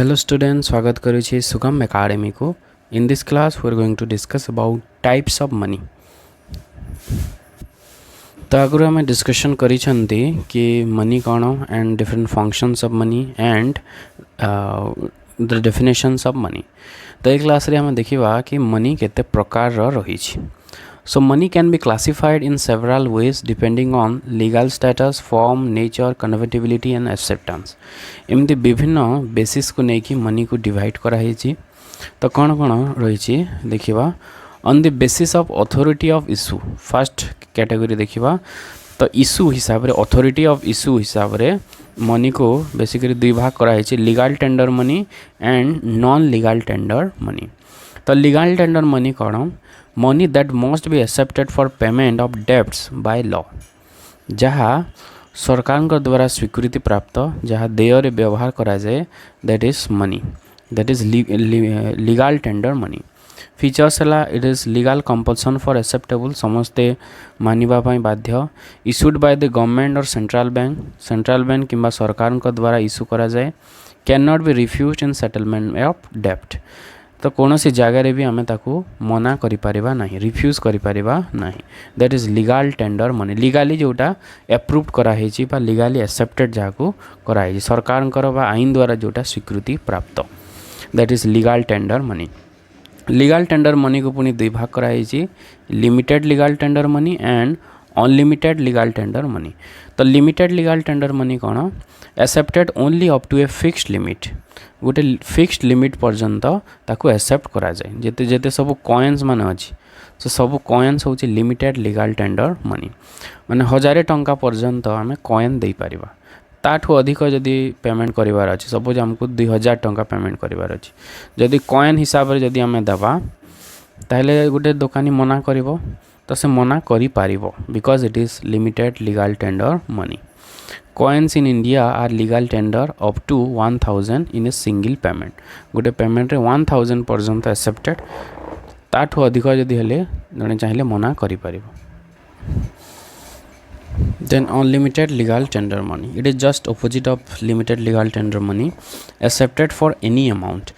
Hello students, स्वागत करुछि सुगम academy को. In this class we are going to discuss about types of money. तो आगु आम डिस्कशन करिसेंती कि मनी कौन and different functions of money and the definitions of money. तो ये क्लास रे हम देखिबा कि मनी केते प्रकार रही. So money can be classified in several ways depending on legal status, form, nature, convertibility and acceptance. एमती विभिन्न बेसिस को लेकि मनी को डिवाइड करा हेछि. तो कौन कौन रही देखिबा. On the basis of authority of issue first category देखिबा. तो इश्यू हिसाब रे अथॉरिटी ऑफ इश्यू हिसाब रे मनी को बेसिकली दुई भाग करा हेछि, legal tender money and non legal tender money. तो लीगल टेंडर मनी कौन? Money that must be accepted for payment of debts by law, जहाँ सरकार द्वारा स्वीकृति प्राप्त जहाँ देय रे व्यवहार करा जाए, that is money, that is legal tender money. Features है it is legal compulsion for acceptable, समस्ते मानिबा पई बाध्य. इश्यूड बाय द गवर्नमेंट और सेंट्रल बैंक किंबा सरकार द्वारा इश्यू करा जाए. Can not be refused in settlement of डेब्ट. तो कौन सी जगार भी आम ताकू मना करिपारिबा नहीं, रिफ्यूज करिपारिबा नहीं. That is legal tender money. Legally जोटा एप्रूव्ड कराई बा लीगाली एक्सेप्टेड जहाँ कराई सरकार बा आईन द्वारा जोटा स्वीकृति प्राप्त, that is legal tender money. Legal tender money को पुणी दुई भाग कराई, limited legal tender money and unlimited legal tender money. तो लिमिटेड लीगल टेंडर मनी कौन? Accepted only up to a fixed limit, गोटे फिक्स्ड लिमिट पर्यंत ताकू एक्सेप्ट करा जाए. जेते जेते सब कॉइन्स मान अच्छी तो सब कॉइन्स होची लिमिटेड लीगल टेंडर मनी. माने 1000 टंका पर्यंत आम कॉइन दे पारिबा. ताठू अधिक जदि पेमेंट करिवार अछि, सपोज हमको 2000 टंका पेमेंट करिवार अछि, जदि कॉइन हिसाब रे जदि आम देबा ताहले गोटे दुकानी मना करिवो, तो से मना करि पारिबो because it is limited legal tender money. Coins in India are legal tender up to 1000 in a single payment. गोटे पेमेंट रे 1000 पर्यंत एक्सेप्टेड, ताठू अधिक जदि हेले जने चाहिए मना करि पारिबो. Then unlimited legal tender money, it is just opposite of limited legal tender money, accepted for any amount.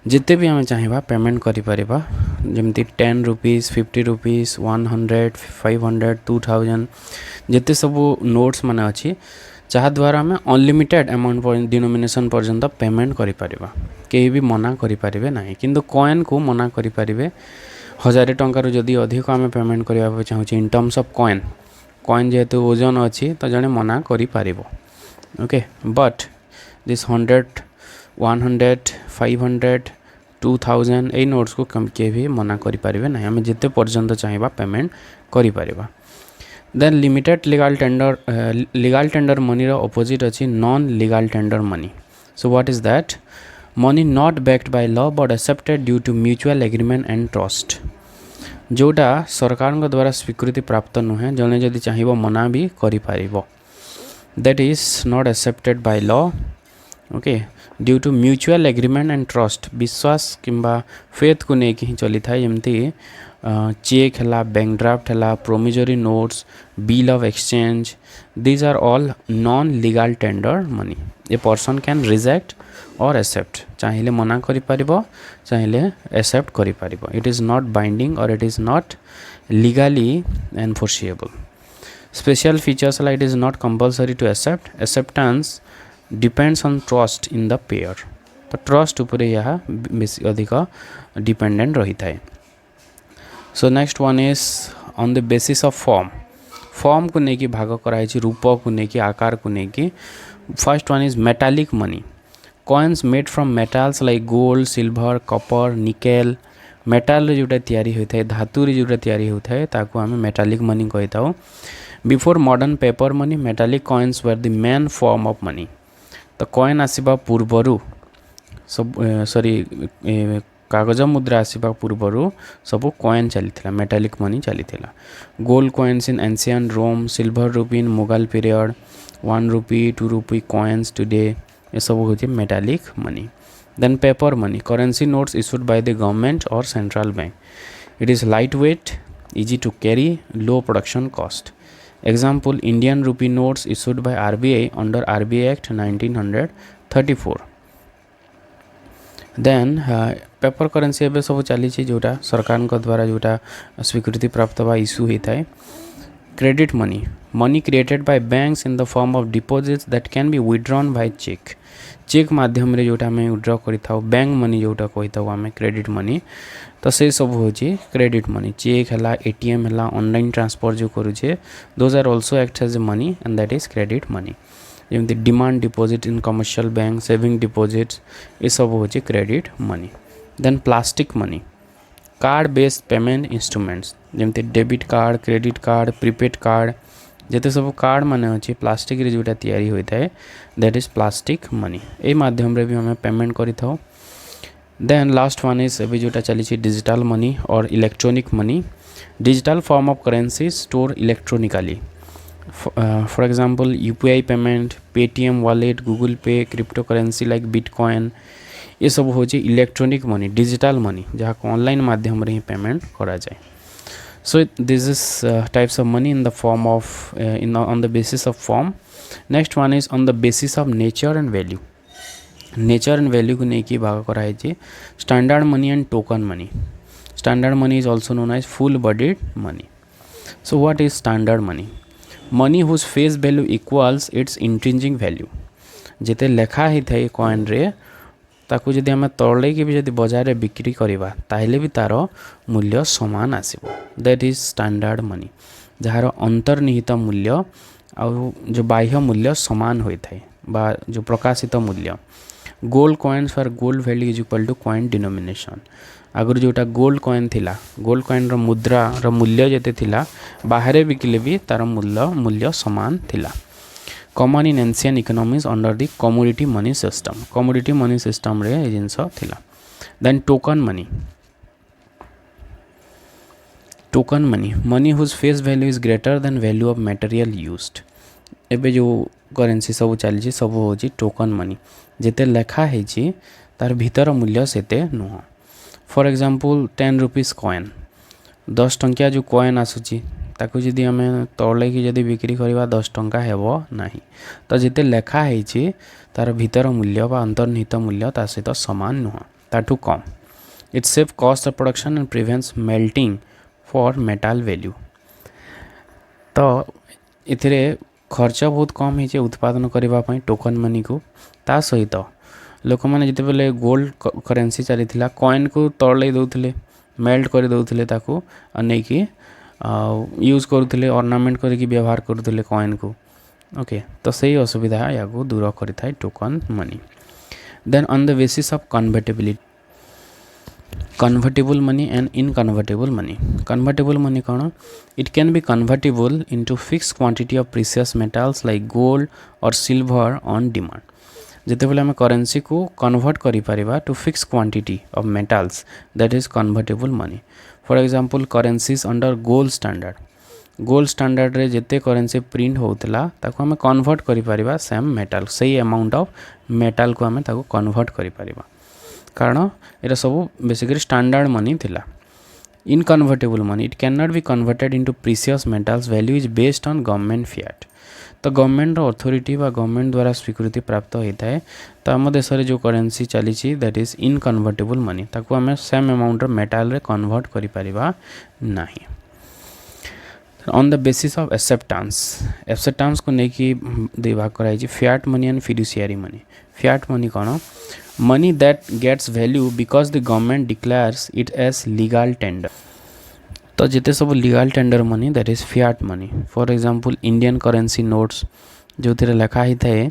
जिते भी आम चाहिए पेमेंट करि पारिबा, जमती 10 रुपीज 50 रुपीज 100 500 2000 जिते सब नोट्स माने अच्छी, जहाँ द्वारा आम अनलिमिटेड अमाउंट डिनोमिनेशन पर्यंत पेमेंट करि पारिबा. केही भी मना करि पारिबे नाही. किंतु कॉइन को मना करि पारिबे. 1000 टंकार जदि अधिक आम पेमेंट करबा चाहूँ इन टर्म्स ऑफ कॉइन जेहेतु ओजन अच्छी तो जने मना करि पारिबो. ओके, बट दिस 100 100 500 2000 ए नोट्स को कम के भी मना करि पारिबे नाही. आम जिते पर्यंत चाहिए पेमेंट करि पारिबा. Then limited legal tender money रो अपोजिट अच्छी non legal tender money. So what is that? Money not backed by law but accepted due to mutual agreement and trust, जोटा सरकार द्वारा स्वीकृति प्राप्त नुहे, जने जदि चाहिए मना भी करि पारिबो. That is not accepted by law, okay, due to mutual agreement and trust. विश्वास किंबा फेथ को लेकिन ही चली था, जमती चेक है, बैंक ड्राफ्ट है, promissory notes, bill of exchange, these are all non legal tender money. A person can reject or accept, चाहिए मना करि पारिबो, चाहिए एक्सेप्ट करि पारिबो. इट इज नॉट बाइंडिंग और it is not legally enforceable. Special features like it is not compulsory to accept, acceptance depends on trust in the payer. तो trust उपर यह अधिक डिपेंडेंट रही थाए. So next one is on the basis of form को लेकिन भाग कराई, रूप को लेकिन आकार को लेकिन. First one is metallic money. Coins made from metals like gold, silver, copper, nickel. Metal जोटा तैयारी होता है, धातु जोटा तैयारी होता है, ताको आम मेटालिक मनी कही था. Before modern paper money, metallic coins were the main form of money. तो कॉइन आसवा पूर्वर सब कागज मुद्रा आसवा पूर्वर सब कॉइन चली, मेटालिक मनी चली. Gold coins in ancient Rome, silver rupee in Mughal period, 1 rupee 2 rupee coins today, ये सब होती metallic money. Then paper money, currency notes issued by the government और central bank. It is light weight, easy to carry, low production cost. Example, Indian rupee notes issued by RBI under RBI Act 1934. Then paper currency एबे सब चली जोटा सरकार द्वारा जोटा स्वीकृति प्राप्त बा इश्यू होता है credit money money created by banks in the form of deposits that can be withdrawn by cheque cheque माध्यम रे जोटा हमें विथड्रॉ करिथाउ बैंक मनी जोटा कहिथाउ हमें क्रेडिट मनी तो से सब होची क्रेडिट मनी चेक हला एटीएम हला ऑनलाइन ट्रांसफर जो करूचे those are also act as a money and that is credit money जेमती demand deposit in commercial bank saving deposits ये सब होची credit money then plastic money card based payment instruments जमती debit card credit card prepaid card जिते सब card माने अच्छे plastic रे जोटा तैयारी होता है दैट इज प्लास्टिक मनी ए माध्यम रे भी हमें पेमेंट करि थाउ देन लास्ट वन इज अभी जोटा चली डिजिटल मनी और electronic money digital form of currency store electronically for example UPI payment Paytm wallet Google पे क्रिप्टो करेंसी लाइक बिटकॉइन ये सब हो इलेक्ट्रॉनिक मनी डिजिटल मनी जहाँ को ऑनलाइन माध्यम रे ही पेमेंट करा जाए so this is types of money in the form of on the basis of form next one is on the basis of nature and value nature and value को नेकी भाग करा है standard money and token money standard money is also known as full bodied money so what is standard money money whose face value equals its intrinsic value जेते लेखा ही थाए coin रे ताकू जदि आम तौले कि भी जदि बाजार में बिक्री करवा ताहले भी तार मूल्य समान आसीबो दैट इज स्टैंडर्ड मनी जार अंतर्निहित मूल्य आउ जो बाह्य मूल्य समान होता है बा जो प्रकाशित मूल्य gold coins for gold value is equal to coin denomination आगुरी जोटा गोल्ड कॉइन थिला गोल्ड कॉइन रो मुद्रा रो मूल्य जेते थिला बाहरे बिकिले भी तार मूल्य समान थिला common in ancient economies under the commodity money system रे ए जिनस थिला then token money money whose face value is greater than value of material used एबे जो करेंसी सब चली सब हो टोकन मनी जेते लेखा है तार भीतर मूल्य सेते नुह फॉर एग्जांपल 10 रुपीज कॉइन 10 टंकिया जो कॉइन आसुची ताकू जदि आम तौले कि जदि बिक्री करवा 10 टंका हेबो नाही तो जिते लेखा है तार भीतर मूल्य बा अंतर्निहित मूल्य ता सहित समान नुह ताठू कम it save cost of production and prevents melting for metal value तो इथिरे खर्च बहुत कम है उत्पादन करने टोकन मनी को ता सहित लोक मैंने जिते बेले गोल्ड करेंसी चली कॉइन को तौले दौले मेल्ट कर दौले ताकू नहीं यूज करुले ऑर्नामेंट करके व्यवहार करुले कॉइन को ओके तो सही असुविधा या दूर करें token money then on the basis of convertible money and inconvertible money कौन it can be convertible into fix quantity of precious metals like gold और सिल्वर ऑन डिमांड जिते बेले आम करेंसी को कन्वर्ट करिपारिबा to fix quantity of metals that is convertible money for example currencies under gold standard रे जिते currency print होतला ताको हमें कन्वर्ट करिपारिबा सेम मेटल सही अमाउंट ऑफ मेटल को हमें ताको कन्वर्ट करिपारिबा कारण एटा सब बेसिकली स्टैंडर्ड मनी थिला inconvertible money it can not be converted into precious metals value is based on government fiat तो गवर्नमेंट अथॉरिटी व गवर्नमेंट द्वारा स्वीकृति प्राप्त होता है तो आम देश में जो करेंसी चली दैट इज इनकन्वर्टेबल मनी ताको आम सेम अमाउंट मेटाल रे कन्वर्ट करि परिबा नाही on the basis of acceptance को लेकिन दे भाग कराई fiat money and fiduciary money fiat money कौन money that gets value because the government declares it as legal tender तो जिते सब legal tender money that is fiat money for example Indian currency notes जो थे लिखा ही थाए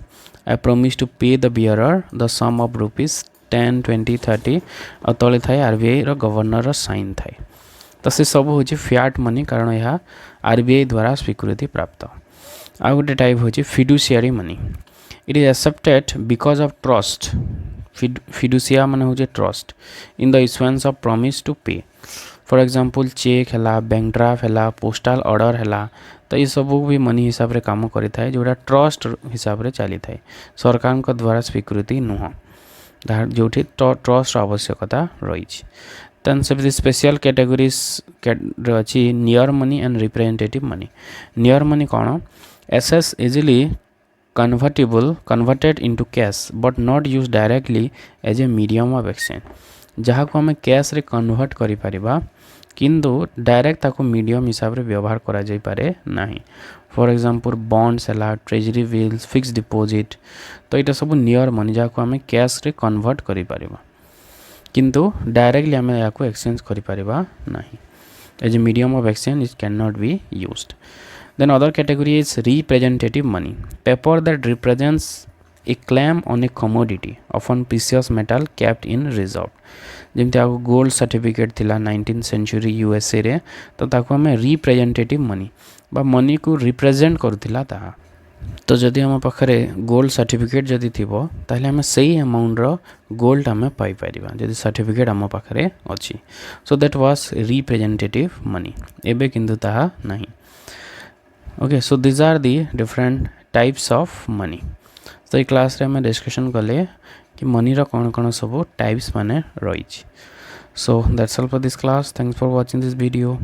I promise to pay the bearer the some of rupees 10, 20, 30 और तले थाए आरबीआई रो गवर्नर साइन थाए तो से सब हूँ फिएट मनी कारण यह आरबीआई द्वारा स्वीकृति प्राप्त आ गोटे टाइप हूँ fiduciary money it is accepted because of trust फिडुशिया माने हूँ trust in the issuance of promise to pay for example cheque है बैंक ड्राफ्ट है पोस्टाल ऑर्डर है तो ये सब भी मनी हिसाब रे काम करि थाए जोड़ा ट्रस्ट हिसाब रे चली थाए सरकार को द्वारा स्वीकृति नुह जो ट्रस्ट आवश्यकता रही देन सब स्पेशल कैटेगरीज अच्छी near money and representative money near money कौन एसेस easily converted into cash but not use directly as a medium of exchange जहाँ को आम कैश रे कन्वर्ट करि परिबा किंतु डायरेक्ट ताको मीडियम हिसाब रे व्यवहार करा जाई पारे नाही। फॉर एग्जांपल बॉन्ड्स है ट्रेजरी बिल्स फिक्स डिपॉजिट तो यहाँ सब नियर मनी जहाँ को आम कैश रे कन्वर्ट करि परिबा किंतु डायरेक्टली आम या एक्सचेंज करि परिबा नाही। As a medium of exchange it can not be used. Then other category is representative money, paper that represents a claim on a commodity, often precious metal kept in reserve। जमती आपको gold certificate थिला 19th century USA रे तो ताको हमें representative money बा money को represent करुथिला ताहा। तो जदि हम पाखरे गोल्ड सर्टिफिकेट जदि थिबो ताहले हमें सही अमाउंट रो गोल्ड हमें पाई परिबा जदि सर्टिफिकेट हम पाखरे अछि। So that was representative money. एबे किंतु ताहा नहीं। Okay so these are the different types of money. तो ये क्लास रे हमें डिस्कशन कले कि मनी रो कौन कौन सब टाइप्स माने रही। So that's all for this class. Thanks for watching this video.